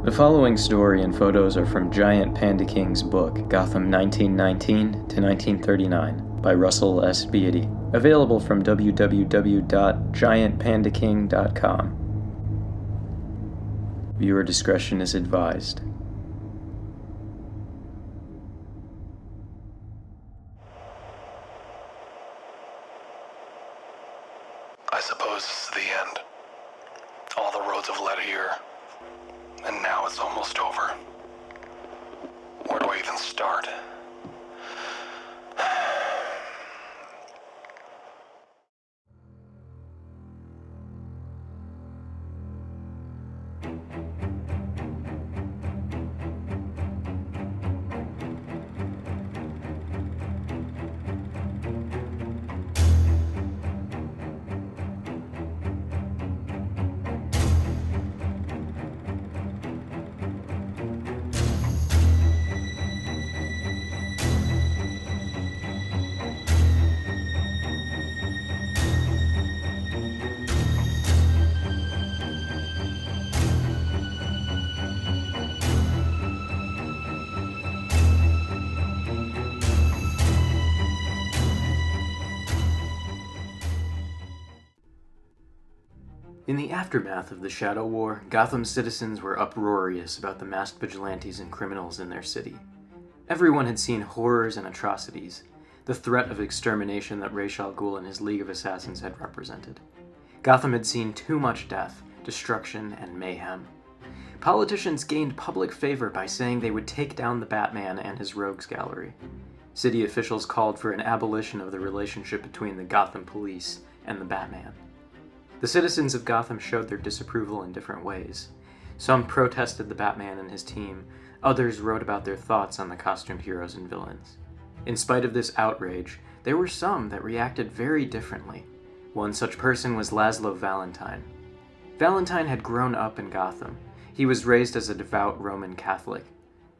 The following story and photos are from GiantPandaKing's book, Gotham 1919 to 1939, by Russell S. Beatty, available from www.giantpandaking.com. Viewer discretion is advised. I suppose this is the end. All the roads have led here. And now it's almost over. Where do I even start? In the aftermath of the Shadow War, Gotham's citizens were uproarious about the masked vigilantes and criminals in their city. Everyone had seen horrors and atrocities, the threat of extermination that Ra's al Ghul and his League of Assassins had represented. Gotham had seen too much death, destruction, and mayhem. Politicians gained public favor by saying they would take down the Batman and his rogues gallery. City officials called for an abolition of the relationship between the Gotham police and the Batman. The citizens of Gotham showed their disapproval in different ways. Some protested the Batman and his team, others wrote about their thoughts on the costumed heroes and villains. In spite of this outrage, there were some that reacted very differently. One such person was Laszlo Valentine. Valentine had grown up in Gotham. He was raised as a devout Roman Catholic.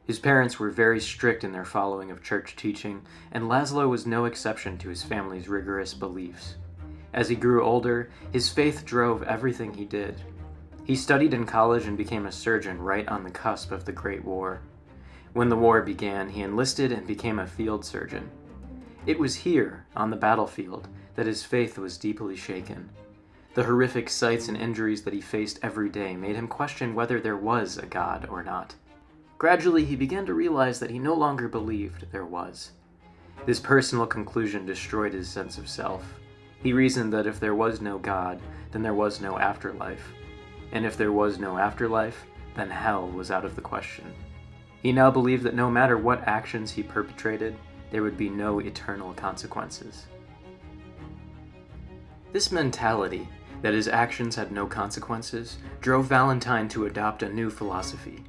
His parents were very strict in their following of church teaching, and Laszlo was no exception to his family's rigorous beliefs. As he grew older, his faith drove everything he did. He studied in college and became a surgeon right on the cusp of the Great War. When the war began, he enlisted and became a field surgeon. It was here, on the battlefield, that his faith was deeply shaken. The horrific sights and injuries that he faced every day made him question whether there was a God or not. Gradually, he began to realize that he no longer believed there was. This personal conclusion destroyed his sense of self. He reasoned that if there was no God, then there was no afterlife. And if there was no afterlife, then hell was out of the question. He now believed that no matter what actions he perpetrated, there would be no eternal consequences. This mentality, that his actions had no consequences, drove Valentine to adopt a new philosophy.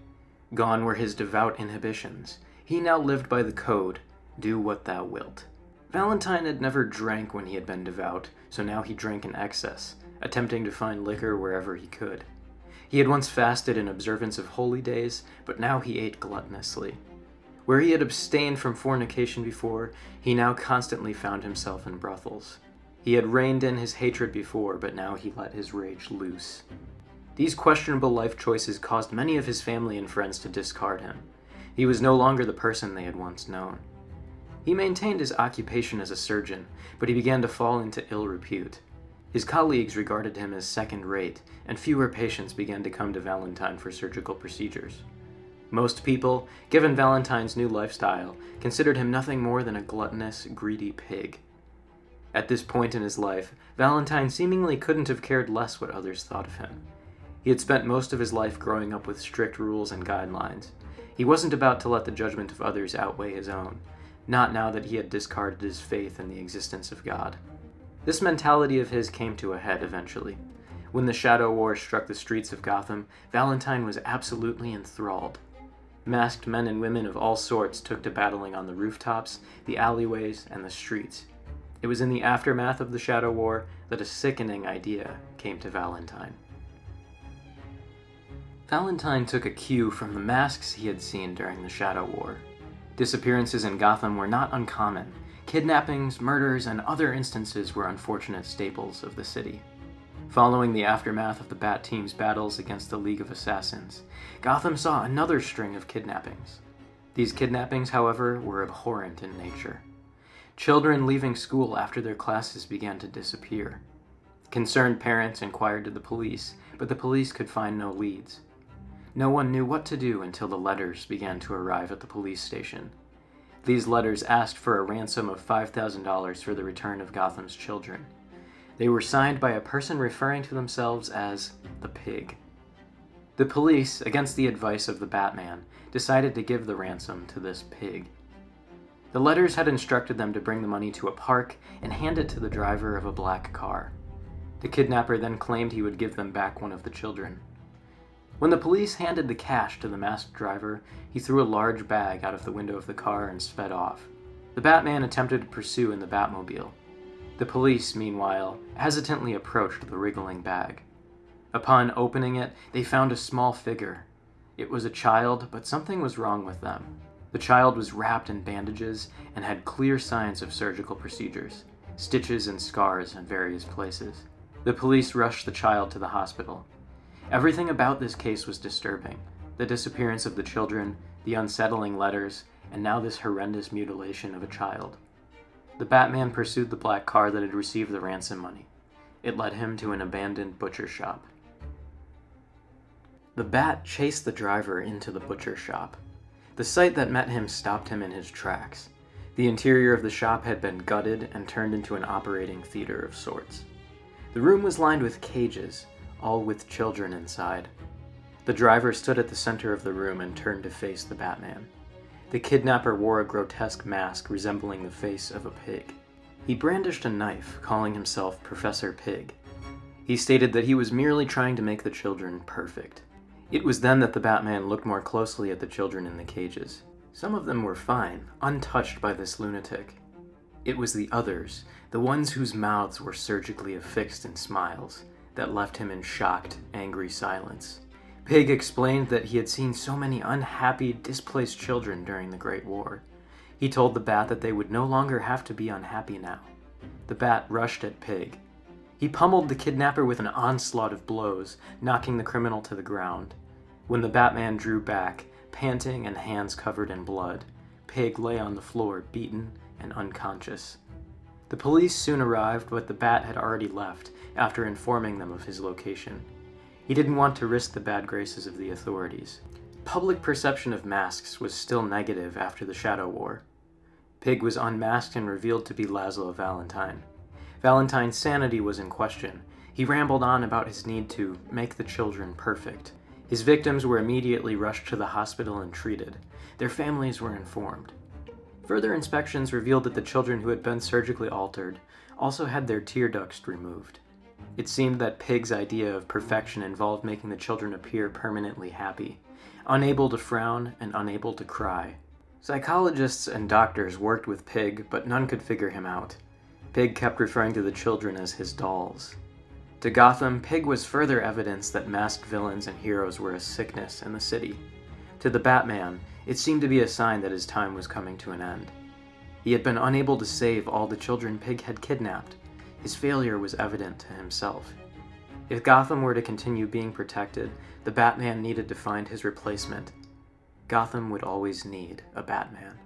Gone were his devout inhibitions. He now lived by the code, do what thou wilt. Valentine had never drank when he had been devout, so now he drank in excess, attempting to find liquor wherever he could. He had once fasted in observance of holy days, but now he ate gluttonously. Where he had abstained from fornication before, he now constantly found himself in brothels. He had reined in his hatred before, but now he let his rage loose. These questionable life choices caused many of his family and friends to discard him. He was no longer the person they had once known. He maintained his occupation as a surgeon, but he began to fall into ill repute. His colleagues regarded him as second-rate, and fewer patients began to come to Valentine for surgical procedures. Most people, given Valentine's new lifestyle, considered him nothing more than a gluttonous, greedy pig. At this point in his life, Valentine seemingly couldn't have cared less what others thought of him. He had spent most of his life growing up with strict rules and guidelines. He wasn't about to let the judgment of others outweigh his own. Not now that he had discarded his faith in the existence of God. This mentality of his came to a head eventually. When the Shadow War struck the streets of Gotham, Valentine was absolutely enthralled. Masked men and women of all sorts took to battling on the rooftops, the alleyways, and the streets. It was in the aftermath of the Shadow War that a sickening idea came to Valentine. Valentine took a cue from the masks he had seen during the Shadow War. Disappearances in Gotham were not uncommon. Kidnappings, murders, and other instances were unfortunate staples of the city. Following the aftermath of the Bat Team's battles against the League of Assassins, Gotham saw another string of kidnappings. These kidnappings, however, were abhorrent in nature. Children leaving school after their classes began to disappear. Concerned parents inquired to the police, but the police could find no leads. No one knew what to do until the letters began to arrive at the police station. These letters asked for a ransom of $5,000 for the return of Gotham's children. They were signed by a person referring to themselves as the Pig. The police, against the advice of the Batman, decided to give the ransom to this pig. The letters had instructed them to bring the money to a park and hand it to the driver of a black car. The kidnapper then claimed he would give them back one of the children. When the police handed the cash to the masked driver, he threw a large bag out of the window of the car and sped off. The Batman attempted to pursue in the Batmobile. The police, meanwhile, hesitantly approached the wriggling bag. Upon opening it, they found a small figure. It was a child, but something was wrong with them. The child was wrapped in bandages and had clear signs of surgical procedures, stitches and scars in various places. The police rushed the child to the hospital. Everything about this case was disturbing. The disappearance of the children, the unsettling letters, and now this horrendous mutilation of a child. The Batman pursued the black car that had received the ransom money. It led him to an abandoned butcher shop. The Bat chased the driver into the butcher shop. The sight that met him stopped him in his tracks. The interior of the shop had been gutted and turned into an operating theater of sorts. The room was lined with cages, all with children inside. The driver stood at the center of the room and turned to face the Batman. The kidnapper wore a grotesque mask resembling the face of a pig. He brandished a knife, calling himself Professor Pig. He stated that he was merely trying to make the children perfect. It was then that the Batman looked more closely at the children in the cages. Some of them were fine, untouched by this lunatic. It was the others, the ones whose mouths were surgically affixed in smiles, that left him in shocked, angry silence. Pig explained that he had seen so many unhappy, displaced children during the Great War. He told the Bat that they would no longer have to be unhappy now. The Bat rushed at Pig. He pummeled the kidnapper with an onslaught of blows, knocking the criminal to the ground. When the Batman drew back, panting and hands covered in blood, Pig lay on the floor, beaten and unconscious. The police soon arrived, but the Bat had already left, after informing them of his location. He didn't want to risk the bad graces of the authorities. Public perception of masks was still negative after the Shadow War. Pig was unmasked and revealed to be Laszlo Valentine. Valentine's sanity was in question. He rambled on about his need to make the children perfect. His victims were immediately rushed to the hospital and treated. Their families were informed. Further inspections revealed that the children who had been surgically altered also had their tear ducts removed. It seemed that Pig's idea of perfection involved making the children appear permanently happy, unable to frown and unable to cry. Psychologists and doctors worked with Pig, but none could figure him out. Pig kept referring to the children as his dolls. To Gotham, Pig was further evidence that masked villains and heroes were a sickness in the city. To the Batman, it seemed to be a sign that his time was coming to an end. He had been unable to save all the children Pig had kidnapped. His failure was evident to himself. If Gotham were to continue being protected, the Batman needed to find his replacement. Gotham would always need a Batman.